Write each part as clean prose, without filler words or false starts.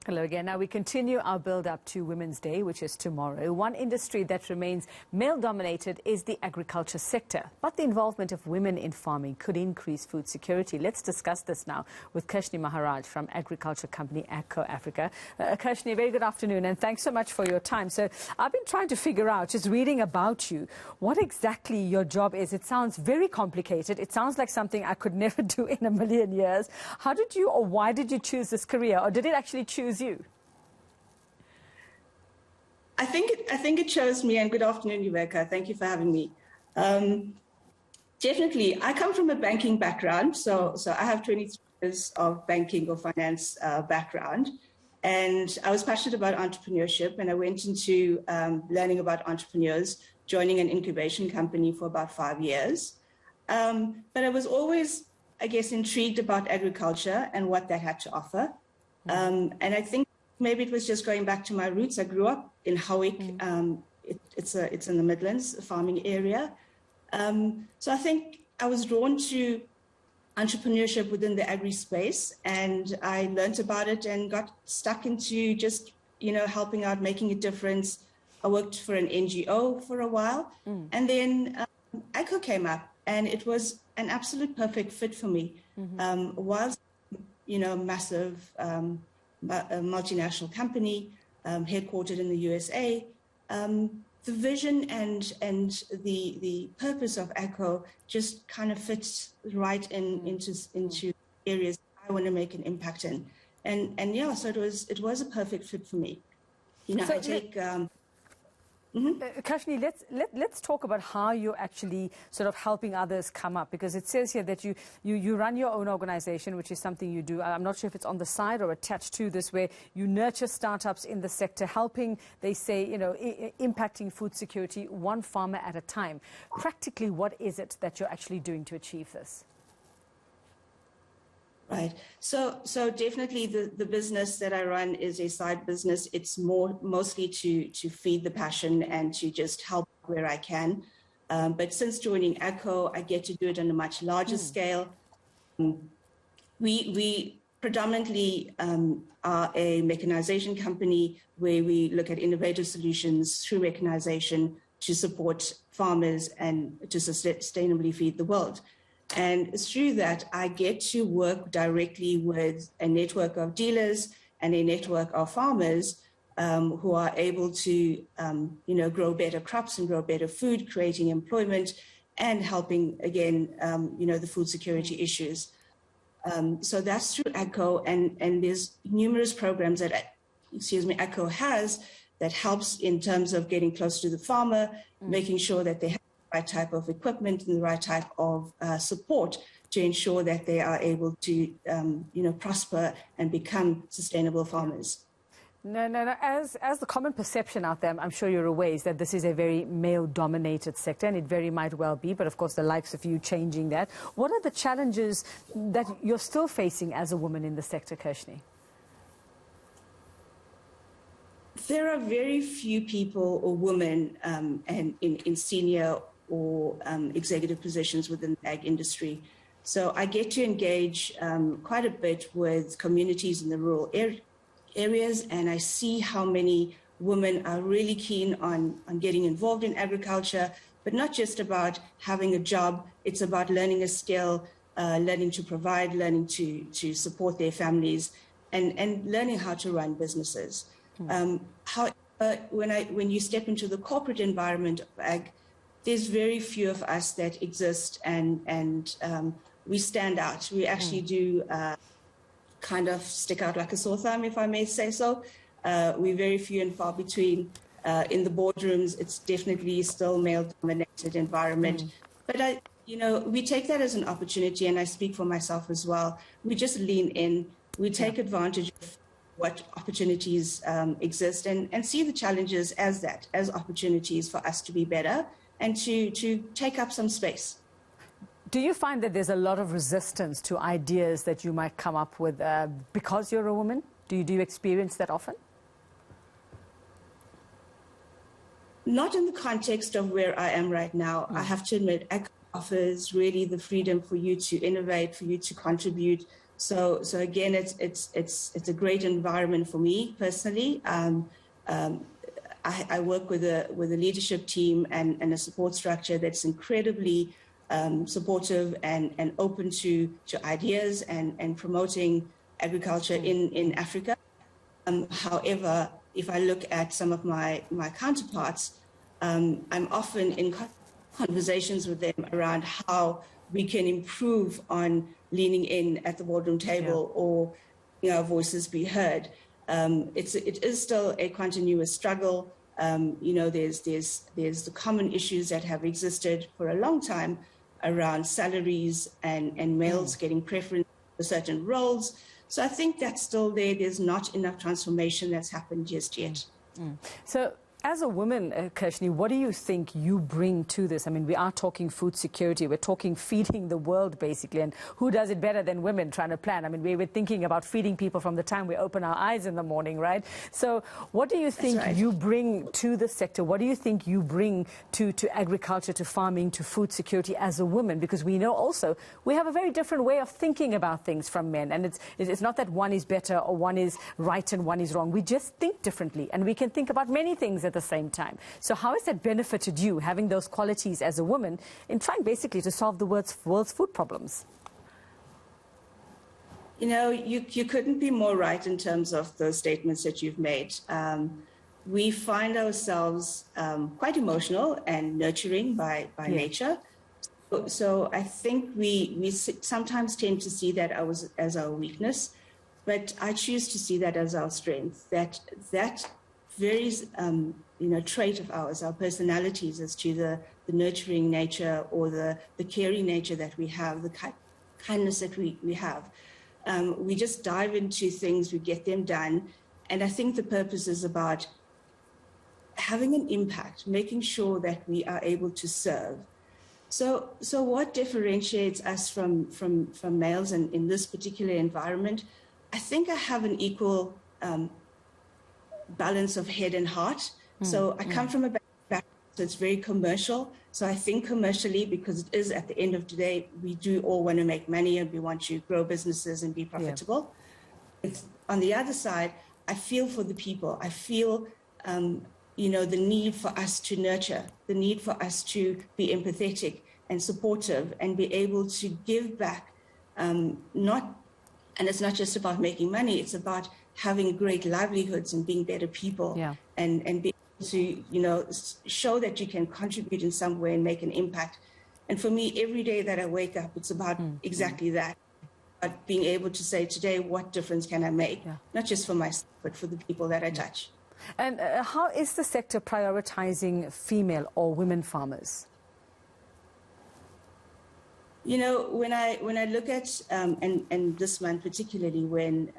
Hello again. Now we continue our build-up to Women's Day, which is tomorrow. One industry that remains male-dominated is the agriculture sector. But the involvement of women in farming could increase food security. Let's discuss this now with Kershni Maharaj from agriculture company AGCO Africa. Kershni, a very good afternoon, and thanks so much for your time. So I've been trying to figure out, just reading about you, what exactly your job is. It sounds very complicated. It sounds like something I could never do in a million years. How did you, or why did you choose this career, or did it actually choose you? I think it chose me, and good afternoon, Yuveka. Thank you for having me. Definitely, I come from a banking background, so I have 23 years of banking or finance background, and I was passionate about entrepreneurship, and I went into learning about entrepreneurs, joining an incubation company for about 5 years. But I was always, I guess, intrigued about agriculture and what that had to offer. And I think maybe it was just going back to my roots. I grew up in Howick. It's in the Midlands, a farming area. So I think I was drawn to entrepreneurship within the agri space, and I learned about it and got stuck into just, helping out, making a difference. I worked for an NGO for a while, and then AGCO came up, and it was an absolute perfect fit for me. Whilst, massive multinational company headquartered in the USA, the vision and the purpose of AGCO just kind of fits right into areas I want to make an impact in, and yeah, so it was a perfect fit for me. I take. Kershni, let's talk about how you're actually sort of helping others come up, because it says here that you run your own organization, which is something you do. I'm not sure if it's on the side or attached to this, where you nurture startups in the sector, helping, they say, impacting food security one farmer at a time. Practically, what is it that you're actually doing to achieve this? Right. So definitely the business that I run is a side business. It's mostly to feed the passion and to just help where I can. But since joining AGCO, I get to do it on a much larger scale. We predominantly are a mechanization company where we look at innovative solutions through mechanization to support farmers and to sustainably feed the world. And through that, I get to work directly with a network of dealers and a network of farmers who are able to, grow better crops and grow better food, creating employment and helping, again, the food security issues. So that's through AGCO, and there's numerous programs that, AGCO has that helps in terms of getting close to the farmer, making sure that they have right type of equipment and the right type of support to ensure that they are able to, prosper and become sustainable farmers. No. As the common perception out there, I'm sure you're aware, is that this is a very male-dominated sector, and it very might well be, but of course the likes of you changing that. What are the challenges that you're still facing as a woman in the sector, Kershni? There are very few people or women in senior or executive positions within the ag industry. So I get to engage quite a bit with communities in the rural areas, and I see how many women are really keen on getting involved in agriculture, but not just about having a job. It's about learning a skill, learning to provide, learning to support their families, and learning how to run businesses. However, when you step into the corporate environment of ag, there's very few of us that exist, and we stand out. We actually do kind of stick out like a sore thumb, if I may say so. We're very few and far between. In the boardrooms, it's definitely still male-dominated environment. But we take that as an opportunity, and I speak for myself as well. We just lean in. We take advantage of what opportunities exist, and see the challenges as opportunities for us to be better and to take up some space. Do you find that there's a lot of resistance to ideas that you might come up with because you're a woman? Do you experience that often? Not in the context of where I am right now. I have to admit, AGCO offers really the freedom for you to innovate, for you to contribute, So again, it's a great environment for me personally. I work with a leadership team and a support structure that's incredibly supportive and open to ideas and promoting agriculture in Africa. However, if I look at some of my counterparts, I'm often in conversations with them around how we can improve on leaning in at the boardroom table, or our voices be heard. It is still a continuous struggle. There's the common issues that have existed for a long time around salaries and males getting preference for certain roles. So I think that's still there. There's not enough transformation that's happened just yet. So as a woman, Kershni, what do you think you bring to this? I mean, we are talking food security. We're talking feeding the world, basically. And who does it better than women trying to plan? I mean, we were thinking about feeding people from the time we open our eyes in the morning, right? So what do you think you bring to the sector? What do you think you bring to agriculture, to farming, to food security as a woman? Because we know also we have a very different way of thinking about things from men. And it's not that one is better or one is right and one is wrong. We just think differently. And we can think about many things at the same time. So how has that benefited you, having those qualities as a woman, in trying basically to solve the world's food problems? You couldn't be more right in terms of those statements that you've made. We find ourselves quite emotional and nurturing by nature. So I think we sometimes tend to see that as our weakness, but I choose to see that as our strength. That very trait of ours, our personalities, as to the nurturing nature or the caring nature that we have, the kindness that we have. We just dive into things, we get them done. And I think the purpose is about having an impact, making sure that we are able to serve. So what differentiates us from males in this particular environment? I think I have an equal balance of head and heart. So I come from a background, so it's very commercial. So I think commercially, because it is at the end of the day, we do all want to make money and we want to grow businesses and be profitable. On the other side, I feel for the people. I feel, the need for us to nurture, the need for us to be empathetic and supportive and be able to give back. And it's not just about making money, it's about having great livelihoods and being better people, and being able to, show that you can contribute in some way and make an impact. And for me, every day that I wake up, it's about exactly that. But being able to say today, what difference can I make? Not just for myself, but for the people that I touch. And how is the sector prioritizing female or women farmers? When I look at, and this month particularly when,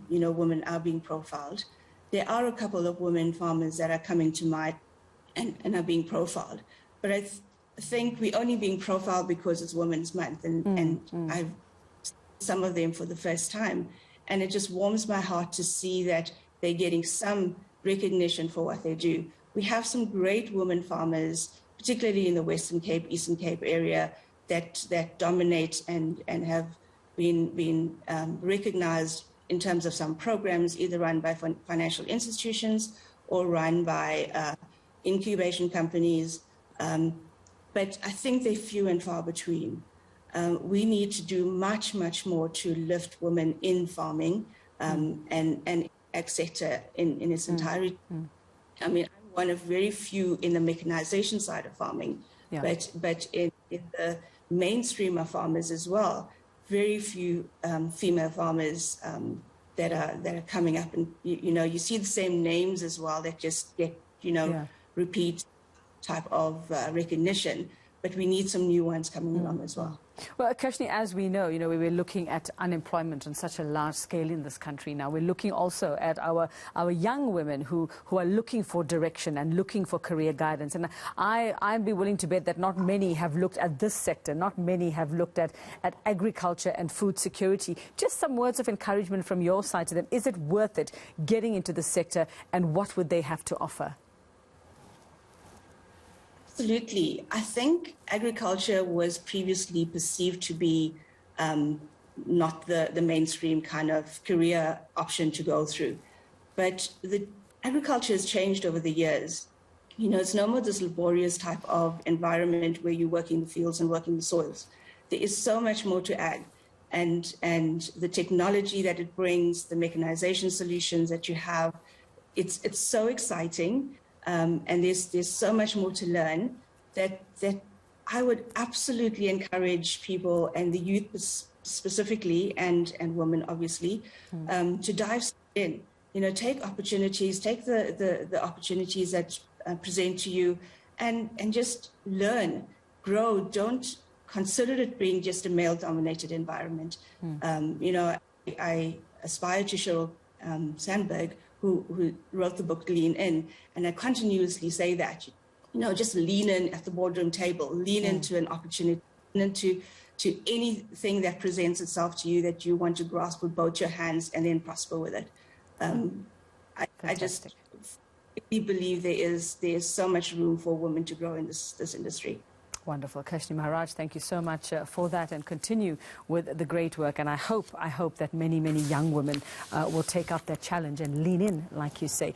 women are being profiled, there are a couple of women farmers that are coming to mind and are being profiled. But I think we're only being profiled because it's Women's Month, and I've seen some of them for the first time. And it just warms my heart to see that they're getting some recognition for what they do. We have some great women farmers, particularly in the Western Cape, Eastern Cape area, that dominate and have been recognized in terms of some programs, either run by financial institutions or run by incubation companies. But I think they're few and far between. We need to do much, much more to lift women in farming and ag sector in its entirety. I mean, I'm one of very few in the mechanization side of farming, but in the mainstream of farmers as well, very few female farmers that are coming up, and you see the same names as well that just get repeat type of recognition, but we need some new ones coming along as well. Well, Kershni, as we know, we were looking at unemployment on such a large scale in this country now. We're looking also at our young women who are looking for direction and looking for career guidance. And I'd be willing to bet that not many have looked at this sector, not many have looked at agriculture and food security. Just some words of encouragement from your side to them. Is it worth it getting into the sector, and what would they have to offer? Absolutely. I think agriculture was previously perceived to be not the mainstream kind of career option to go through. But the agriculture has changed over the years. You know, it's no more this laborious type of environment where you work in the fields and work in the soils. There is so much more to ag. And the technology that it brings, the mechanization solutions that you have, it's so exciting. And there's so much more to learn that I would absolutely encourage people, and the youth specifically, and women obviously, to dive in. You know, take opportunities, take the opportunities that present to you, and just learn, grow. Don't consider it being just a male-dominated environment. You know, I aspire to Sheryl Sandberg, who wrote the book Lean In, and I continuously say that, you know, just lean in at the boardroom table, lean into an opportunity, lean into anything that presents itself to you that you want to grasp with both your hands and then prosper with it. I just really believe there is so much room for women to grow in this industry. Wonderful. Kershni Maharaj, thank you so much for that, and continue with the great work. And I hope that many young women will take up that challenge and lean in, like you say.